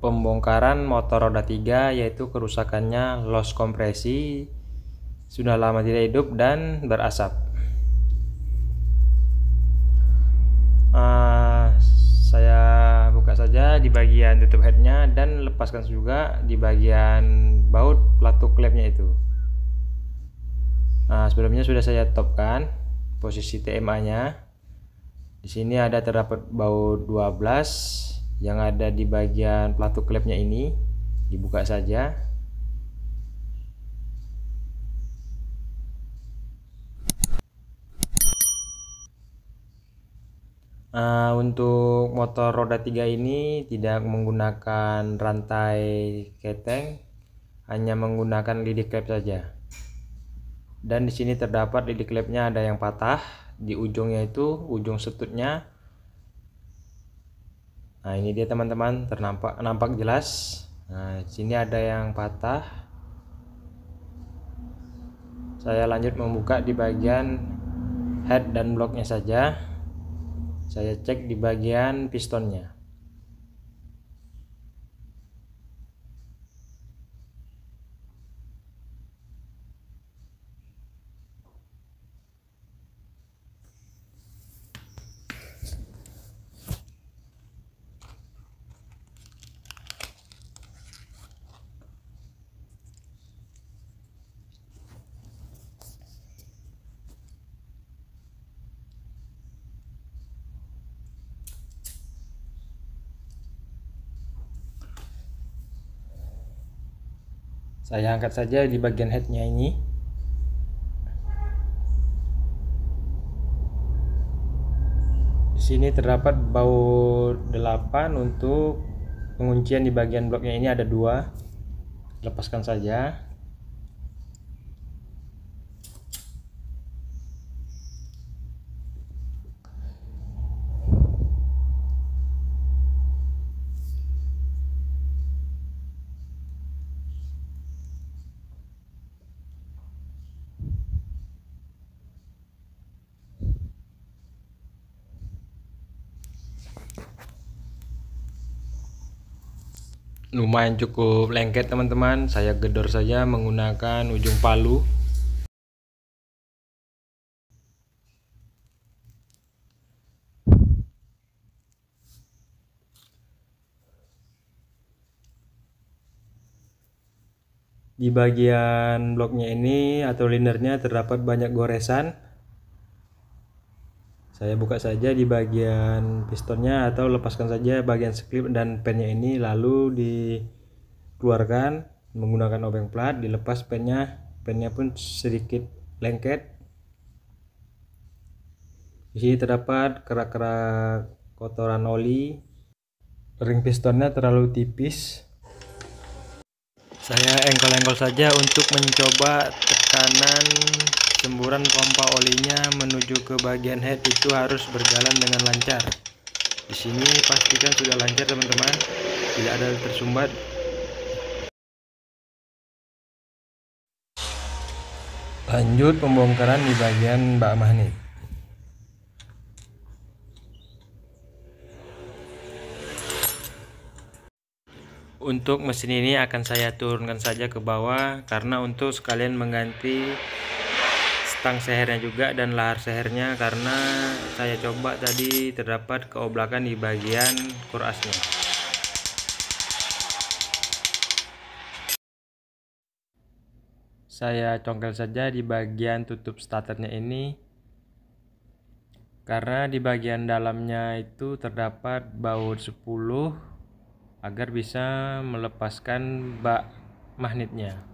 pembongkaran motor roda 3, yaitu kerusakannya los kompresi, sudah lama tidak hidup dan berasap. Saya buka saja di bagian tutup headnya dan lepaskan juga di bagian baut pelatuk klepnya itu. Sebelumnya sudah saya topkan posisi TMA-nya. Di sini ada terdapat baut 12 yang ada di bagian pelatuk klepnya ini. Dibuka saja. Untuk motor roda 3 ini tidak menggunakan rantai keteng, hanya menggunakan lidi klep saja. Dan di sini terdapat lidi klepnya ada yang patah di ujungnya, itu ujung setutnya. Nah, ini dia teman-teman, nampak jelas. Nah, di sini ada yang patah. Saya lanjut membuka di bagian head dan bloknya saja. Saya cek di bagian pistonnya. Saya angkat saja di bagian headnya ini. Di sini terdapat baut 8 untuk penguncian di bagian bloknya ini, ada 2. Lepaskan saja. Lumayan cukup lengket teman-teman, saya gedor saja menggunakan ujung palu. Di bagian bloknya ini atau linernya terdapat banyak goresan. Saya buka saja di bagian pistonnya atau lepaskan saja bagian sklip dan pennya ini, lalu dikeluarkan menggunakan obeng plat, dilepas pennya pun sedikit lengket. Di sini terdapat kerak-kerak kotoran oli. Ring pistonnya terlalu tipis. Saya engkol-engkol saja untuk mencoba tekanan semburan pompa olinya menuju ke bagian head itu harus berjalan dengan lancar. Di sini pastikan sudah lancar teman-teman, tidak ada tersumbat. Lanjut pembongkaran di bagian bak magnet. Untuk mesin ini akan saya turunkan saja ke bawah karena untuk sekalian mengganti stang sehernya juga dan lahar sehernya, karena saya coba tadi terdapat keoblakan di bagian kurasnya. Saya congkel saja di bagian tutup starternya ini karena di bagian dalamnya itu terdapat baut 10 agar bisa melepaskan bak magnetnya.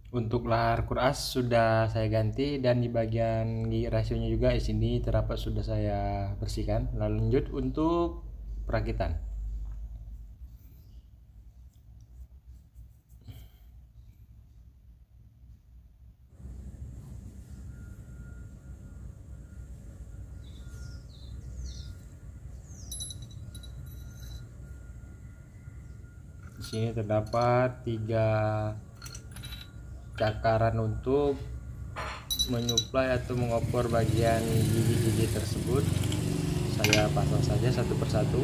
Untuk lahar kuras sudah saya ganti dan di bagian gigi rasionya juga di sini terdapat sudah saya bersihkan. Lanjut untuk perakitan. Di sini terdapat 3 cakaran untuk menyuplai atau mengopor bagian gigi-gigi tersebut. Saya pasang saja satu persatu.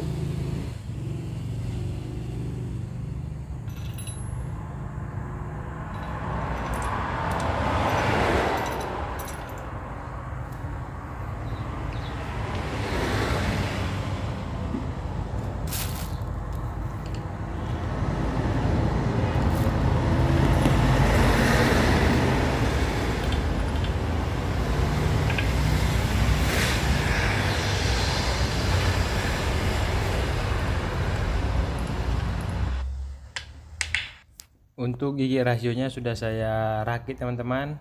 Untuk gigi rasionya sudah saya rakit teman-teman,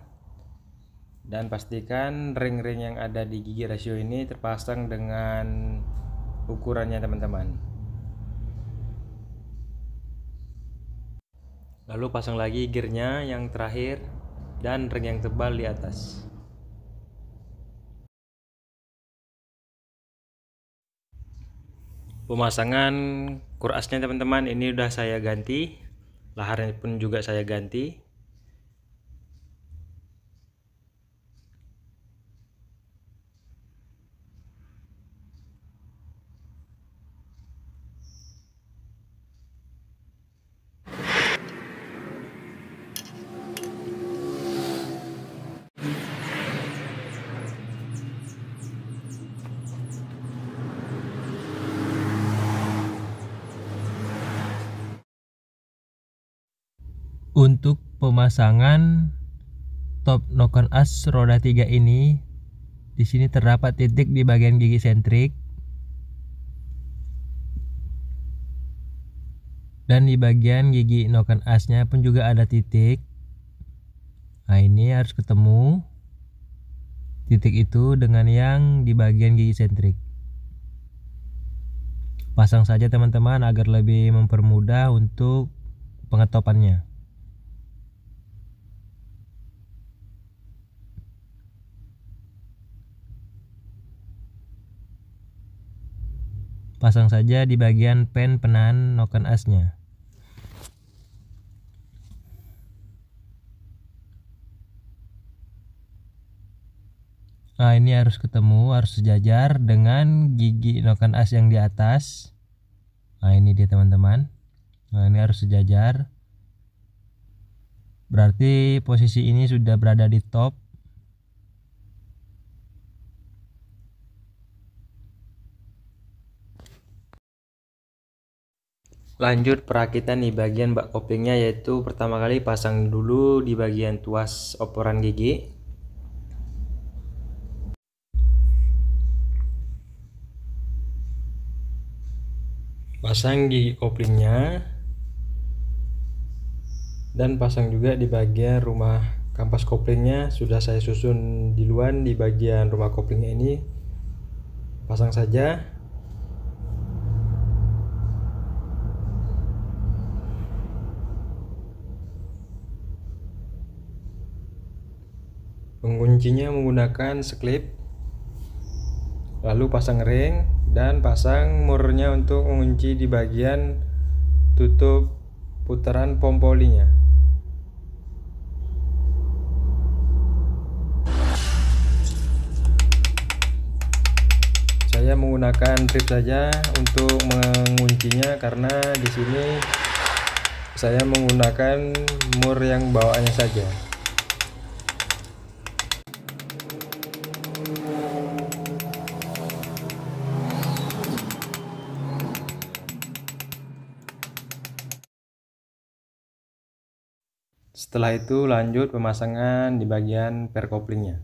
dan pastikan ring-ring yang ada di gigi rasio ini terpasang dengan ukurannya teman-teman. Lalu pasang lagi gearnya yang terakhir dan ring yang tebal di atas. Pemasangan kurasnya teman-teman ini udah saya ganti, laharnya pun juga saya ganti. Untuk pemasangan top noken as roda 3 ini, di sini terdapat titik di bagian gigi sentrik dan di bagian gigi noken asnya pun juga ada titik. Nah, ini harus ketemu titik itu dengan yang di bagian gigi sentrik. Pasang saja teman-teman agar lebih mempermudah untuk pengetopannya. Pasang saja di bagian pen penahan noken asnya. Nah, ini harus ketemu, harus sejajar dengan gigi noken as yang di atas. Nah, ini dia teman-teman. Nah, ini harus sejajar. Berarti posisi ini sudah berada di top. Lanjut perakitan di bagian bak koplingnya, yaitu pertama kali pasang dulu di bagian tuas oporan gigi. Pasang gigi koplingnya dan pasang juga di bagian rumah kampas koplingnya. Sudah saya susun duluan di bagian rumah koplingnya ini. Pasang saja. Menguncinya menggunakan seklip, lalu pasang ring dan pasang murnya untuk mengunci di bagian tutup putaran pompolinya. Saya menggunakan trip saja untuk menguncinya karena di sini saya menggunakan mur yang bawaannya saja. Setelah itu lanjut pemasangan di bagian per koplingnya.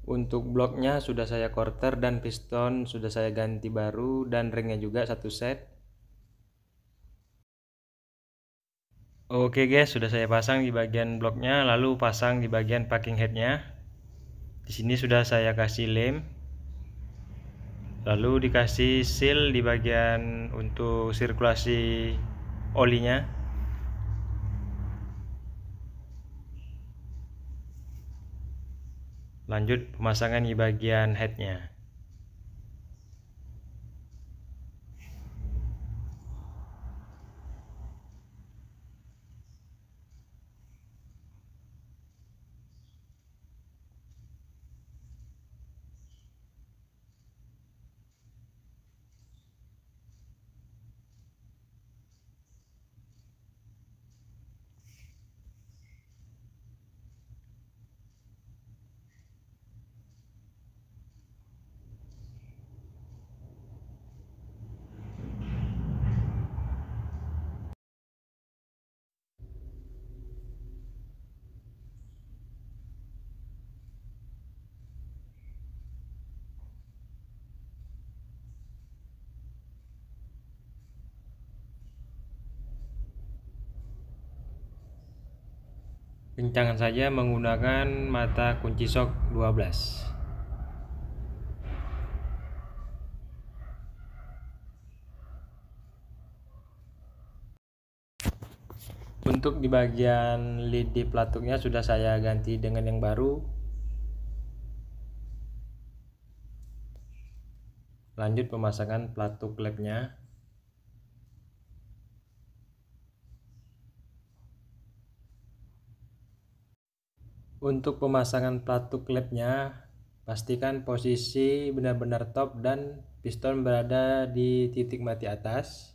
Untuk bloknya sudah saya quarter dan piston sudah saya ganti baru, dan ringnya juga satu set. Oke guys, sudah saya pasang di bagian bloknya, lalu pasang di bagian packing headnya. Di sini sudah saya kasih lem, lalu dikasih seal di bagian untuk sirkulasi olinya. Lanjut pemasangan di bagian headnya. Kencangkan saja menggunakan mata kunci sok 12. Untuk di bagian lid di pelatuknya sudah saya ganti dengan yang baru. Lanjut pemasangan pelatuk klepnya. Untuk pemasangan pelatuk klepnya, pastikan posisi benar-benar top dan piston berada di titik mati atas.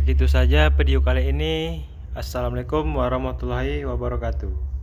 Begitu saja video kali ini. Assalamualaikum warahmatullahi wabarakatuh.